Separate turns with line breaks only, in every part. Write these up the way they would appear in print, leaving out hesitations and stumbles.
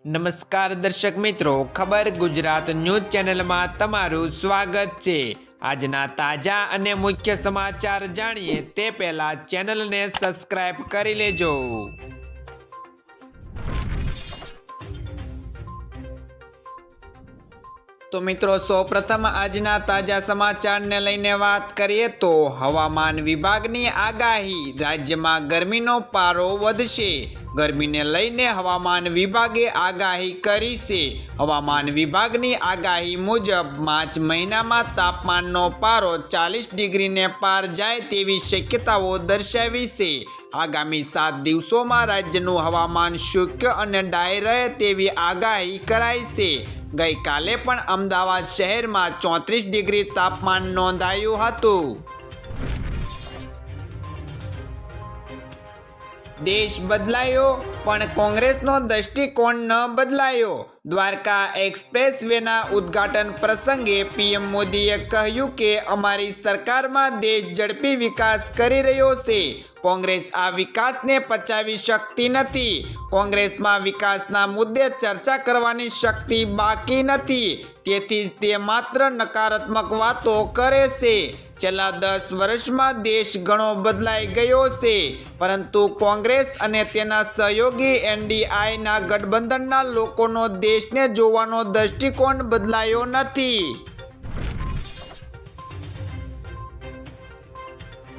નમસ્કાર દર્શક મિત્રો, ખબર ગુજરાત ન્યૂઝ ચેનલમાં તમારું સ્વાગત છે। આજના તાજા અને મુખ્ય સમાચાર જાણીએ તે પહેલા ચેનલને સબસ્ક્રાઇબ કરી લેજો। તો મિત્રો, સૌપ્રથમ આજના તાજા સમાચારને લઈને વાત કરીએ તો હવામાન વિભાગની આગાહી, રાજ્યમાં ગરમીનો પારો વધશે। ગરમીને લઈને હવામાન વિભાગે આગાહી કરી છે। હવામાન વિભાગની આગાહી મુજબ માર્ચ મહિનામાં તાપમાનનો પારો 40 ડિગ્રીને પાર જાય તેવી શક્યતાઓ દર્શાવી છે। આગામી 7 દિવસોમાં રાજ્યનું હવામાન શુષ્ક અને ડ્રાય રહે તેવી આગાહી કરાઈ છે। ગઈકાલે પણ અમદાવાદ શહેરમાં 34 ડિગ્રી તાપમાન નોંધાયું હતું। દેશ બદલાયો પણ કોંગ્રેસનો દૃષ્ટિકોણ ન બદલાયો। દ્વારકા એક્સપ્રેસ વેના ઉદ્ઘાટન પ્રસંગે પીએમ મોદીએ કહ્યું કે અમારી સરકારમાં દેશ ઝડપી વિકાસ કરી રહ્યો છે। કોંગ્રેસ આ વિકાસને પચાવી શકતી નથી। કોંગ્રેસમાં વિકાસના મુદ્દે ચર્ચા કરવાની શક્તિ બાકી નથી, તેથી તે માત્ર નકારાત્મક વાતો કરે છે। છેલ્લા 10 વર્ષમાં દેશ ઘણો બદલાઈ ગયો છે, પરંતુ કોંગ્રેસ અને તેના સહયોગી એનડીઆઈના ગઠબંધનના લોકોનો દેશને જોવાનો દૃષ્ટિકોણ બદલાયો નથી।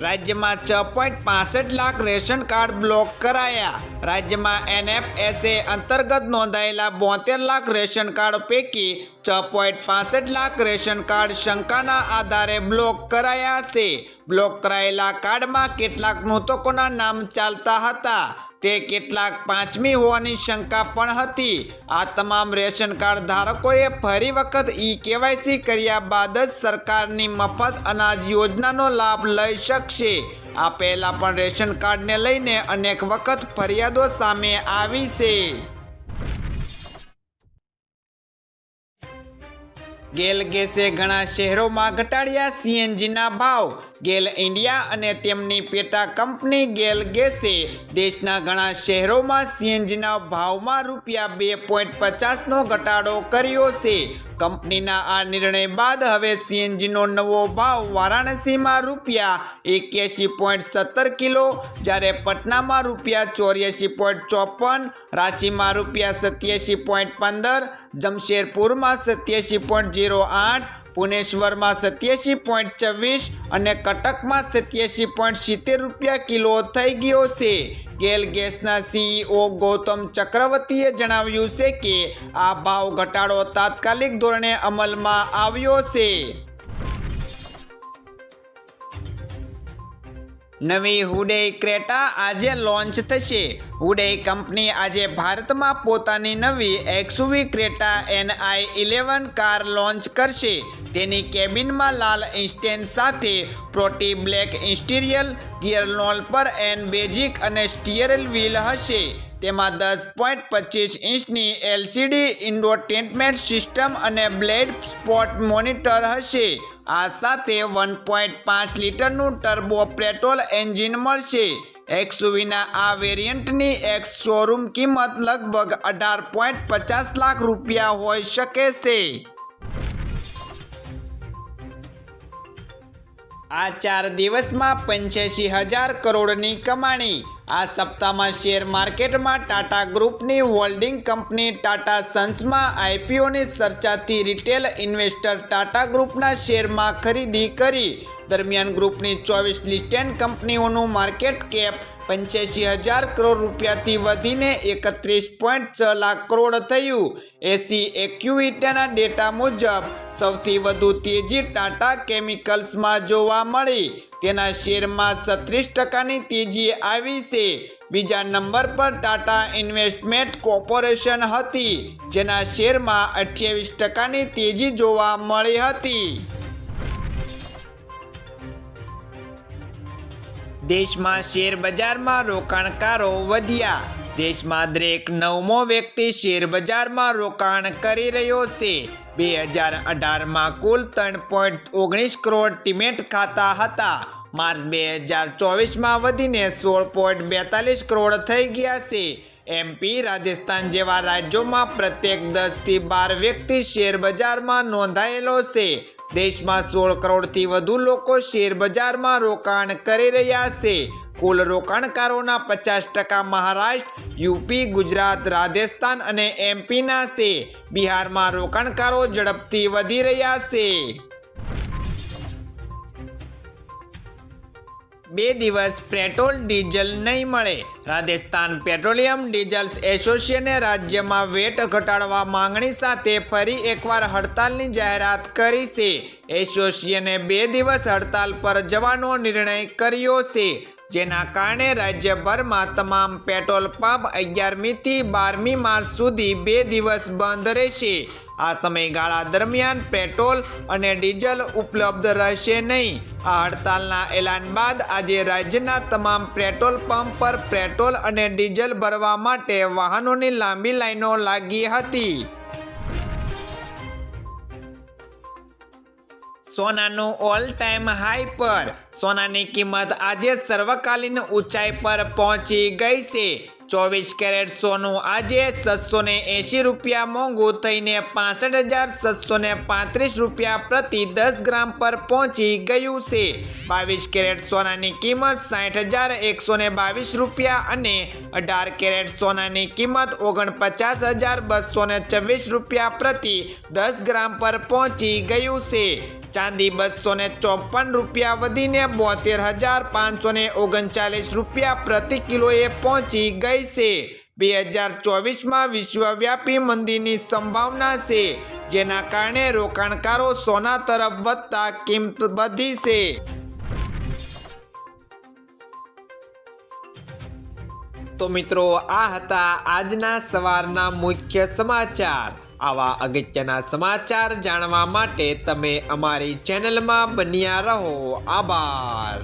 રાજ્યમાં 6.65 લાખ રેશન કાર્ડ બ્લોક કરાયા। રાજ્યમાં એનએફએસએ અંતર્ગત નોંધાયેલા 72 લાખ રેશન કાર્ડ પૈકી 6.65 લાખ રેશન કાર્ડ શંકાના આધારે બ્લોક કરાયા છે। બ્લોક કરાયેલા કાર્ડમાં કેટલાક મૃતકોના નામ ચાલતા હતા, તે કેટલાક પાંચમી હોવાની શંકા પણ હતી। આ તમામ રેશન કાર્ડ ધારકોએ ફરી વખત ઈ-કેવાયસી કર્યા બાદ જ સરકારની મફત અનાજ યોજનાનો લાભ લઈ શકશે। આ પહેલા પણ રેશન કાર્ડને લઈને અનેક વખત ફરિયાદો સામે આવી છે। ગેલ ગેસે ઘણા શહેરોમાં ઘટાડ્યા સીએનજીના ભાવ। ગેલ ઇન્ડિયા અને તેમની પેટા કંપની ગેલ ગેસે દેશના ઘણા શહેરોમાં સીએનજીના ભાવમાં ₹2.50નો ઘટાડો કર્યો છે। કંપનીના આ નિર્ણય બાદ હવે સીએનજીનો નવો ભાવ વારાણસીમાં ₹81.17 કિલો, જ્યારે પટનામાં ₹84.54, રાંચીમાં ₹87.15, જમશેદપુરમાં 87.08, પુનેશ્વરમાં 87.24 અને કટકમાં 87.70 કિલો થઈ ગયો છે। ગેલ ગેસના સીઈઓ ગૌતમ ચક્રવર્તીએ જણાવ્યું છે કે આ ભાવ ઘટાડો તાત્કાલિક ધોરણે અમલમાં આવ્યો છે। નવી હુન્ડઈ ક્રેટા આજે લોન્ચ થશે। હુન્ડઈ કંપની આજે ભારતમાં પોતાની નવી XUV Creta NI11 car launch કરશે। તેની કેબિનમાં લાલ ઇન્ટેરિયર સાથે પ્રોટી બ્લેક ઇન્ટિરિયર, ગિયર નોલ પર બેઝિક અને સ્ટીયરિંગ વ્હીલ હશે। તેમાં 10.25 ઇંચની એલસીડી ઇન્ફોટેનમેન્ટ સિસ્ટમ અને બ્લાઇન્ડ સ્પોટ મોનિટર હશે। આ સાથે 1.5 લિટરનું ટર્બો પેટ્રોલ એન્જિન મળશે। એક્સયુવીના આ વેરિયન્ટની એક્સ શોરૂમ કિંમત લગભગ 18.50 લાખ રૂપિયા હોઈ શકે છે। આ 4 દિવસમાં 85,000 કરોડની કમાણી। આ સપ્તાહમાં શેર માર્કેટમાં ટાટા ગ્રુપની હોલ્ડિંગ કંપની ટાટા સન્સમાં આઈપીઓની ચર્ચાથી રિટેલ ઇન્વેસ્ટર ટાટા ગ્રુપના શેરમાં ખરીદી કરી। દરમિયાન ગ્રુપની 24 લિસ્ટેડ કંપનીઓનું માર્કેટ કેપ 85,000 કરોડ રૂપિયાથી વધીને 31.6 લાખ કરોડ થયું। એસી ઇક્વિટીના ડેટા મુજબ સૌથી વધુ તેજી ટાટા કેમિકલ્સમાં જોવા મળી। તેના શેરમાં 36%ની તેજી આવી છે। બીજા નંબર પર ટાટા ઇન્વેસ્ટમેન્ટ કોર્પોરેશન હતી, જેના શેરમાં 28%ની તેજી જોવા મળી હતી। દેશમાં શેર બજારમાં રોકાણકારો વધ્યા। દેશમાં દરેક 9મો વ્યક્તિ શેર બજારમાં રોકાણ કરી રહ્યો છે। 2018માં કુલ 3.19 કરોડ ડીમેટ ખાતા હતા। માર્ચ 2024માં વધીને 16.42 કરોડ થઈ ગયા છે। એમપી, રાજસ્થાન જેવા રાજ્યોમાં પ્રત્યેક 10 થી 12 વ્યક્તિ શેર બજારમાં નોંધાયેલો છે. દેશમાં 16 કરોડથી વધુ લોકો શેર બજારમાં રોકાણ કરી રહ્યા છે. કુલ રોકાણકારોના 50% મહારાષ્ટ્ર, યુપી, ગુજરાત, રાજસ્થાન અને એમપીના છે. બિહારમાં રોકાણકારો ઝડપથી વધી રહ્યા છે. 2 દિવસ પેટ્રોલ ડીઝલ નહીં મળે. રાજસ્થાન પેટ્રોલિયમ ડીઝલ્સ એસોસિએશને રાજ્યમાં વેટ ઘટાડવા માંગણી સાથે ફરી એકવાર હડતાલની જાહેરાત કરી છે. એસોસિએશને 2 દિવસ હડતાલ પર જવાનો નિર્ણય કર્યો છે, જેના કારણે રાજ્યભરમાં તમામ પેટ્રોલ પંપ 11મી થી 12મી માર્ચ સુધી 2 દિવસ બંધ રહેશે. આ સમયગાળા દરમિયાન પેટ્રોલ અને ડીઝલ ઉપલબ્ધ રહેશે નહીં. આ હડતાલના એલાન બાદ આજે રાજ્યના તમામ પેટ્રોલ પંપ પર પેટ્રોલ અને ડીઝલ ભરવા માટે વાહનોની લાંબી લાઈનો લાગી હતી. સોનાનું ઓલ ટાઈમ હાઈ પર. સોનાની કિંમત આજે સર્વકાલીન ઊંચાઈ પર પહોંચી ગઈ છે. 24 કેરેટ સોનું આજે 780 રૂપિયા મોંઘું થઈને 65,735 રૂપિયા પ્રતિ 10 ગ્રામ પર પહોંચી ગયું છે. 22 કેરેટ સોનાની કિંમત 60,122 રૂપિયા અને 18 કેરેટ સોનાની કિંમત 49,226 રૂપિયા પ્રતિ 10 ગ્રામ પર પહોંચી ગયું છે. ચાંદી 254 રૂપિયા વધીને 72,539 રૂપિયા પ્રતિ કિલોએ પહોંચી ગઈ છે. 2024માં વિશ્વવ્યાપી મંદીની સંભાવના છે, જેના કારણે રોકાણકારો સોના તરફ વધતા કિંમત વધી છે. તો મિત્રો, આ હતા આજના સવારના મુખ્ય સમાચાર. આવા અગત્યના સમાચાર જાણવા માટે તમે અમારી ચેનલમાં બન્યા રહો. આભાર.